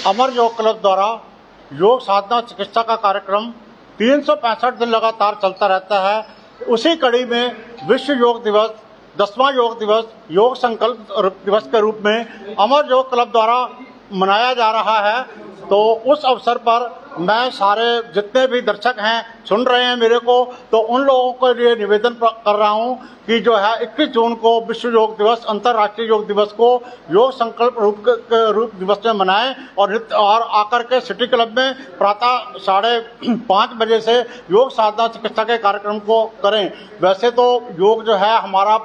अमर योग क्लब द्वारा योग साधना चिकित्सा का कार्यक्रम 365 दिन लगातार चलता रहता है। उसी कड़ी में विश्व योग दिवस, 10वां योग दिवस योग संकल्प दिवस के रूप में अमर योग क्लब द्वारा मनाया जा रहा है। तो उस अवसर पर मैं सारे जितने भी दर्शक हैं सुन रहे हैं मेरे को, तो उन लोगों के लिए निवेदन कर रहा हूं कि जो है 21 जून को विश्व योग दिवस, अंतर्राष्ट्रीय योग दिवस को योग संकल्प रूप दिवस में मनाएं और आकर के सिटी क्लब में प्रातः 5:30 बजे से योग साधना चिकित्सा के कार्यक्रम को करें। वैसे तो योग जो है हमारा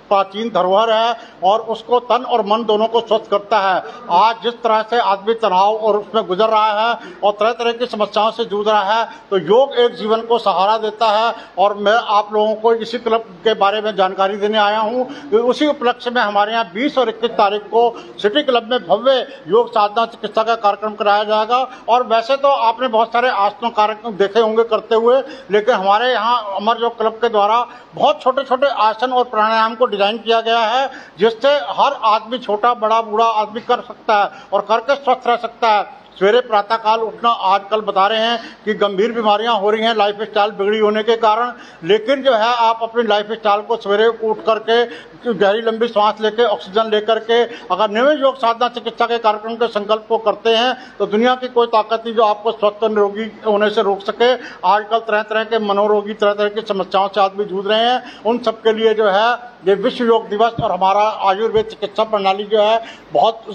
प्राचीन धरोहर है और उसको तन और मन दोनों को स्वस्थ करता है। आज जिस तरह से आदमी तनाव और उसमें गुजर रहा है और तरह तरह की समस्याओं से जूझ रहा है, तो योग एक जीवन को सहारा देता है। और मैं आप लोगों को इसी क्लब के बारे में जानकारी देने आया हूँ। उसी उपलक्ष्य में हमारे यहाँ 20 और 21 तारीख को सिटी क्लब में भव्य योग साधना चिकित्सा का कार्यक्रम कराया जाएगा। और वैसे तो आपने बहुत सारे आसनों कार्यक्रम देखे होंगे करते हुए, लेकिन हमारे यहाँ अमर योग क्लब के द्वारा बहुत छोटे छोटे आसन और प्राणायाम को डिजाइन किया गया है, जिससे हर आदमी, छोटा बड़ा बूढ़ा आदमी कर सकता है और करके स्वस्थ रह सकता है। सवेरे प्रातःकाल उठना आजकल बता रहे हैं कि गंभीर बीमारियां हो रही हैं लाइफ स्टाइल बिगड़ी होने के कारण, लेकिन जो है आप अपनी लाइफ स्टाइल को सवेरे उठ करके गहरी लंबी सांस लेके ऑक्सीजन लेकर के अगर नियमित योग साधना चिकित्सा के कार्यक्रम के संकल्प को करते हैं तो दुनिया की कोई ताकत नहीं जो आपको स्वस्थ और निरोगी होने से रोक सके। आजकल तरह तरह के मनोरोगी, तरह तरह की समस्याओं से आदमी जूझ रहे हैं। उन सबके लिए जो है ये विश्व योग दिवस और हमारा आयुर्वेद चिकित्सा प्रणाली जो है बहुत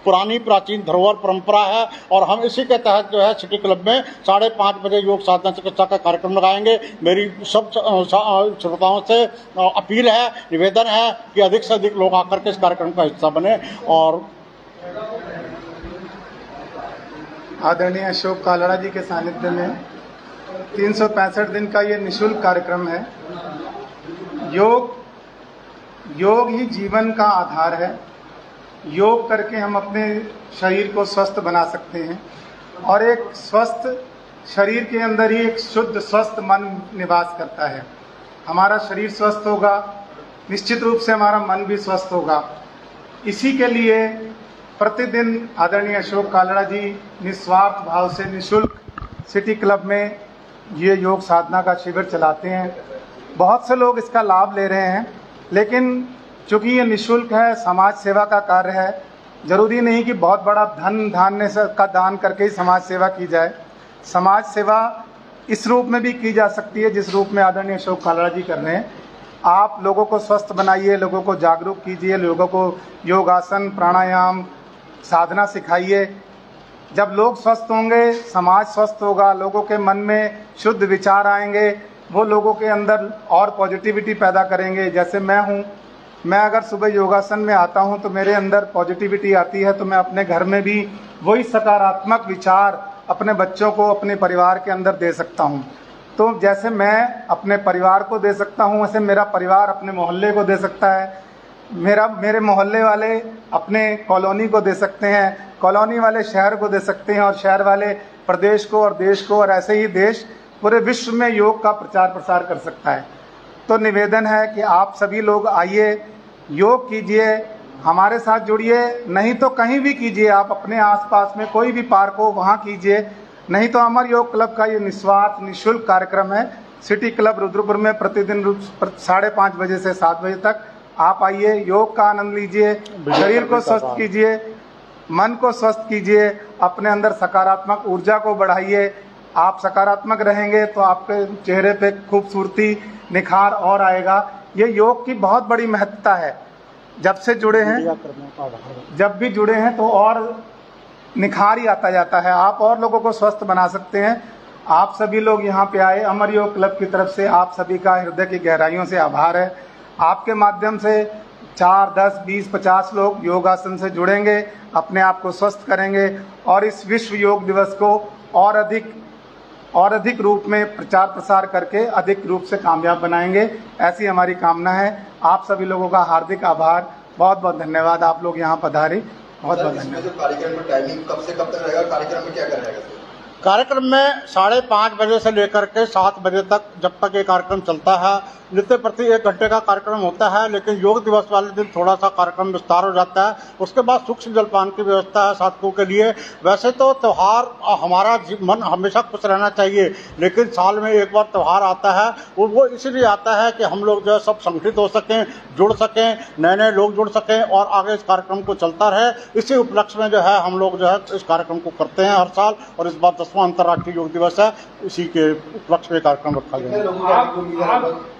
पुरानी प्राचीन धरोहर परंपरा है और हम इसी के तहत जो है सिटी क्लब में 5:30 बजे योग साधना चिकित्सा का कार्यक्रम लगाएंगे। मेरी सब श्रोताओं से अपील है, निवेदन है कि अधिक से अधिक लोग आकर के इस कार्यक्रम का हिस्सा बने। और आदरणीय अशोक कालड़ा जी के सानिध्य में 365 दिन का ये निःशुल्क कार्यक्रम है। योग ही जीवन का आधार है। योग करके हम अपने शरीर को स्वस्थ बना सकते हैं और एक स्वस्थ शरीर के अंदर ही एक शुद्ध स्वस्थ मन निवास करता है। हमारा शरीर स्वस्थ होगा, निश्चित रूप से हमारा मन भी स्वस्थ होगा। इसी के लिए प्रतिदिन आदरणीय अशोक कालड़ा जी निस्वार्थ भाव से निःशुल्क सिटी क्लब में ये योग साधना का शिविर चलाते हैं। बहुत से लोग इसका लाभ ले रहे हैं, लेकिन चूँकि ये निःशुल्क है, समाज सेवा का कार्य है, जरूरी नहीं कि बहुत बड़ा धन धान्य का दान करके ही समाज सेवा की जाए। समाज सेवा इस रूप में भी की जा सकती है जिस रूप में आदरणीय अशोक कालड़ा जी कर रहे हैं। आप लोगों को स्वस्थ बनाइए, लोगों को जागरूक कीजिए, लोगों को योगासन, प्राणायाम, साधना सिखाइए। जब लोग स्वस्थ होंगे, समाज स्वस्थ होगा, लोगों के मन में शुद्ध विचार आएंगे, वो लोगों के अंदर और पॉजिटिविटी पैदा करेंगे। जैसे मैं हूँ, मैं अगर सुबह योगासन में आता हूं तो मेरे अंदर पॉजिटिविटी आती है, तो मैं अपने घर में भी वही सकारात्मक विचार अपने बच्चों को, अपने परिवार के अंदर दे सकता हूं। तो जैसे मैं अपने परिवार को दे सकता हूं, वैसे मेरा परिवार अपने मोहल्ले को दे सकता है, मेरे मोहल्ले वाले अपने कॉलोनी को दे सकते हैं, कॉलोनी वाले शहर को दे सकते हैं और शहर वाले प्रदेश को और देश को, और ऐसे ही देश पूरे विश्व में योग का प्रचार प्रसार कर सकता है। तो निवेदन है कि आप सभी लोग आइए, योग कीजिए, हमारे साथ जुड़िए। नहीं तो कहीं भी कीजिए, आप अपने आसपास में कोई भी पार्क हो वहाँ कीजिए, नहीं तो अमर योग क्लब का ये निस्वार्थ निःशुल्क कार्यक्रम है। सिटी क्लब रुद्रपुर में प्रतिदिन 5:30 बजे से 7 बजे तक आप आइए, योग का आनंद लीजिए, शरीर को स्वस्थ कीजिए, मन को स्वस्थ कीजिए, अपने अंदर सकारात्मक ऊर्जा को बढ़ाइए। आप सकारात्मक रहेंगे तो आपके चेहरे पे खूबसूरती, निखार और आएगा। ये योग की बहुत बड़ी महत्ता है। जब से जुड़े हैं, जब भी जुड़े हैं तो और निखार ही आता जाता है। आप और लोगों को स्वस्थ बना सकते हैं। आप सभी लोग यहाँ पे आए, अमर योग क्लब की तरफ से आप सभी का हृदय की गहराइयों से आभार है। आपके माध्यम से 4, 10, 20, 50 लोग योगासन से जुड़ेंगे, अपने आप को स्वस्थ करेंगे और इस विश्व योग दिवस को और अधिक रूप में प्रचार प्रसार करके अधिक रूप से कामयाब बनाएंगे, ऐसी हमारी कामना है। आप सभी लोगों का हार्दिक आभार, बहुत बहुत धन्यवाद। आप लोग यहाँ पधारे, बहुत बहुत धन्यवाद। कार्यक्रम में टाइमिंग कब से कब तक रहेगा? कार्यक्रम में क्या रहेगा? कार्यक्रम में 5:30 बजे से लेकर के 7 बजे तक, जब तक ये कार्यक्रम चलता है, नित्य प्रति 1 घंटे का कार्यक्रम होता है, लेकिन योग दिवस वाले दिन थोड़ा सा कार्यक्रम विस्तार हो जाता है। उसके बाद सूक्ष्म जलपान की व्यवस्था है साधकों के लिए। वैसे तो त्यौहार हमारा मन हमेशा खुश रहना चाहिए, लेकिन साल में एक बार त्यौहार आता है, वो इसलिए आता है कि हम लोग जो है सब संगठित हो सकें, जुड़ सकें, नए नए लोग जुड़ सकें और आगे इस कार्यक्रम को चलता रहे। इसी उपलक्ष्य में जो है हम लोग जो है इस कार्यक्रम को करते हैं हर साल, और इस बार 10वां अंतर्राष्ट्रीय योग दिवस है, इसी के उपलक्ष्य में कार्यक्रम रखा गया है।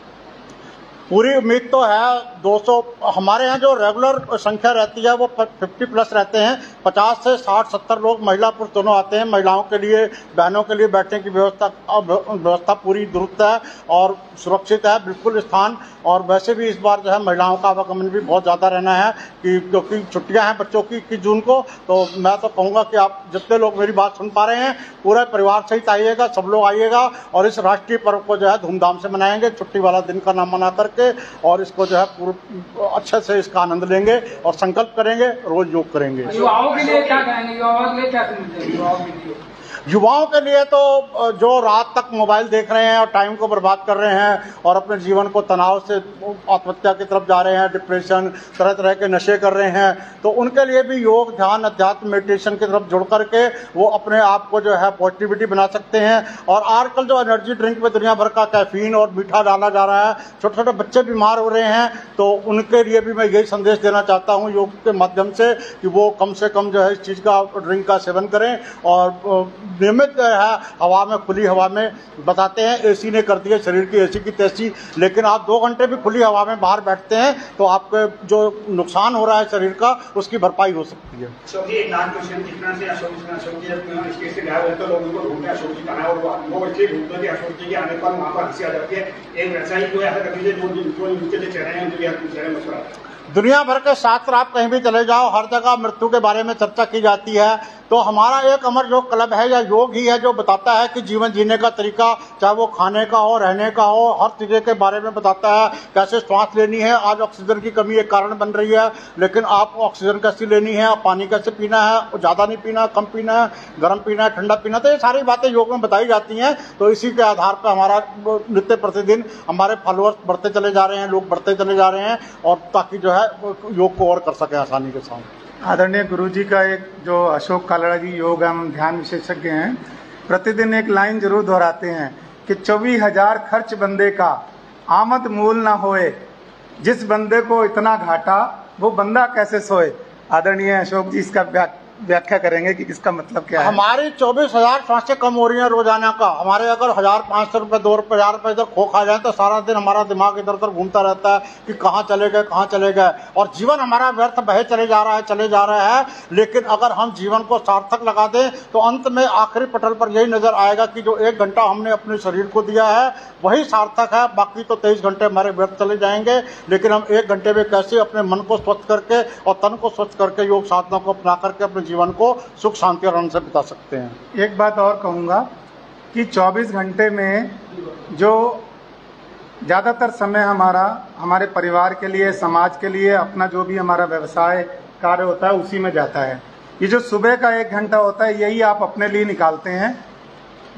पूरी उम्मीद तो है 200। हमारे यहाँ जो रेगुलर संख्या रहती है वो 50 प्लस रहते हैं। 50 से 60-70 लोग महिला पुरुष दोनों आते हैं। महिलाओं के लिए, बहनों के लिए बैठने की व्यवस्था पूरी दुरुस्त है और सुरक्षित है बिल्कुल स्थान। और वैसे भी इस बार जो है महिलाओं का आवागमन भी बहुत ज़्यादा रहना है कि क्योंकि छुट्टियां हैं बच्चों की 21 जून को। तो मैं तो कहूँगा कि आप जितने लोग मेरी बात सुन पा रहे हैं, पूरा परिवार सहित आइएगा, सब लोग आइएगा और इस राष्ट्रीय पर्व को जो है धूमधाम से मनाएंगे, छुट्टी वाला दिन का नाम मना करके, और इसको जो है पूरा अच्छे से इसका आनंद लेंगे और संकल्प करेंगे, रोज योग करेंगे। युवाओं के लिए क्या कहेंगे? युवाओं के लिए क्या समझते? युवाओं के लिए तो जो रात तक मोबाइल देख रहे हैं और टाइम को बर्बाद कर रहे हैं और अपने जीवन को तनाव से आत्महत्या की तरफ जा रहे हैं, डिप्रेशन, तरह तरह के नशे कर रहे हैं, तो उनके लिए भी योग, ध्यान, अध्यात्म, मेडिटेशन की तरफ जुड़ करके वो अपने आप को जो है पॉजिटिविटी बना सकते हैं। और आजकल जो एनर्जी ड्रिंक में दुनिया भर का कैफीन और मीठा डाला जा रहा है, छोटे छोटे बच्चे बीमार हो रहे हैं, तो उनके लिए भी मैं यही संदेश देना चाहता हूँ योग के माध्यम से कि वो कम से कम जो है इस चीज़ का, ड्रिंक का सेवन करें। और नियमित जो है हवा में, खुली हवा में, बताते हैं एसी ने कर दिया शरीर की ऐसी की तैसी, लेकिन आप 2 घंटे भी खुली हवा में बाहर बैठते हैं तो आपके जो नुकसान हो रहा है शरीर का, उसकी भरपाई हो सकती है। अशोक जी, एक लास्ट क्वेश्चन, इतना से अशोक जी इसके से गायब होते लोग उनको ढूंढते हैं, अशोक जी कहाँ है, और वो इसलिए ढूंढते कि अशोक जी के आने पर वहाँ पर हंसी आ जाती है। एक वैसा ही कोई ऐसा कर दीजिए जो नीचे से चेहरे हैं, उनके चेहरे में मुस्कुरा। दुनिया भर के शास्त्र आप कहीं भी चले जाओ, हर जगह मृत्यु के बारे में चर्चा की जाती है। तो हमारा एक अमर योग क्लब है या योग ही है जो बताता है कि जीवन जीने का तरीका, चाहे वो खाने का हो, रहने का हो, हर चीज़ के बारे में बताता है। कैसे श्वास लेनी है, आज ऑक्सीजन की कमी एक कारण बन रही है, लेकिन आप ऑक्सीजन कैसे लेनी है, पानी कैसे पीना है, ज़्यादा नहीं पीना, कम पीना है, गर्म पीना है, ठंडा पीना, तो ये सारी बातें योग में बताई जाती हैं। तो इसी के आधार पर हमारा नित्य प्रतिदिन हमारे फॉलोअर्स बढ़ते चले जा रहे हैं, लोग बढ़ते चले जा रहे हैं, और ताकि जो है योग को और कर सके आसानी के साथ। आदरणीय गुरुजी का एक जो अशोक कालड़ा जी योग एवं ध्यान विशेषज्ञ हैं, प्रतिदिन एक लाइन जरूर दोहराते हैं कि 24,000 खर्च बंदे का आमद मूल ना होए, जिस बंदे को इतना घाटा वो बंदा कैसे सोए। आदरणीय अशोक जी इसका व्याख्या करेंगे कि इसका मतलब क्या है। हमारी 24,000 सांसें कम हो रही हैं रोजाना का। हमारे अगर 1,500 रुपये, 2 रुपये, 1,000 रुपये इधर खो खा जाए तो सारा दिन हमारा दिमाग इधर उधर घूमता रहता है कि कहाँ चले गए, कहाँ चले गए, और जीवन हमारा व्यर्थ बहे चले जा रहा है। लेकिन अगर हम जीवन को सार्थक लगा दें तो अंत में आखिरी पटल पर यही नजर आएगा कि जो 1 घंटा हमने अपने शरीर को दिया है वही सार्थक है। बाकी तो 23 घंटे हमारे व्यर्थ चले जाएंगे, लेकिन हम 1 घंटे में कैसे अपने मन को स्वच्छ करके और तन को स्वच्छ करके योग साधना को अपना करके अपने जीवन को सुख, शांति और आनंद से बिता सकते हैं। एक बात और कहूँगा कि 24 घंटे में जो ज़्यादातर समय हमारे परिवार के लिए, समाज के लिए, अपना जो भी हमारा व्यवसाय कार्य होता है उसी में जाता है। ये जो सुबह का 1 घंटा होता है यही आप अपने लिए निकालते हैं,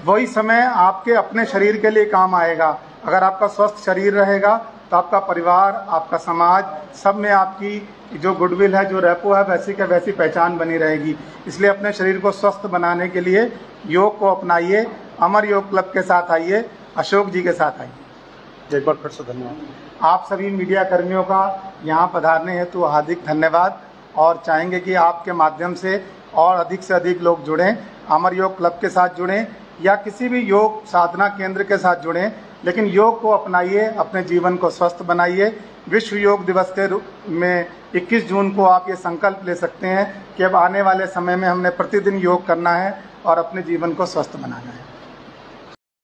वही समय आपके अपने शरीर के लिए काम आएगा। अगर आपका स्वस्थ शरीर रहेगा तो आपका परिवार, आपका समाज, सब में आपकी जो गुडविल है, जो रेपो है, वैसी का वैसी पहचान बनी रहेगी। इसलिए अपने शरीर को स्वस्थ बनाने के लिए योग को अपनाइए, अमर योग क्लब के साथ आइए, अशोक जी के साथ आइए। एक बार फिर से धन्यवाद। आप सभी मीडिया कर्मियों का यहाँ पधारने हेतु हार्दिक धन्यवाद, और चाहेंगे कि आपके माध्यम से और अधिक से अधिक लोग जुड़ें, अमर योग क्लब के साथ जुड़ें या किसी भी योग साधना केंद्र के साथ जुड़ें, लेकिन योग को अपनाइए, अपने जीवन को स्वस्थ बनाइए। विश्व योग दिवस के में 21 जून को आप ये संकल्प ले सकते हैं कि अब आने वाले समय में हमने प्रतिदिन योग करना है और अपने जीवन को स्वस्थ बनाना है।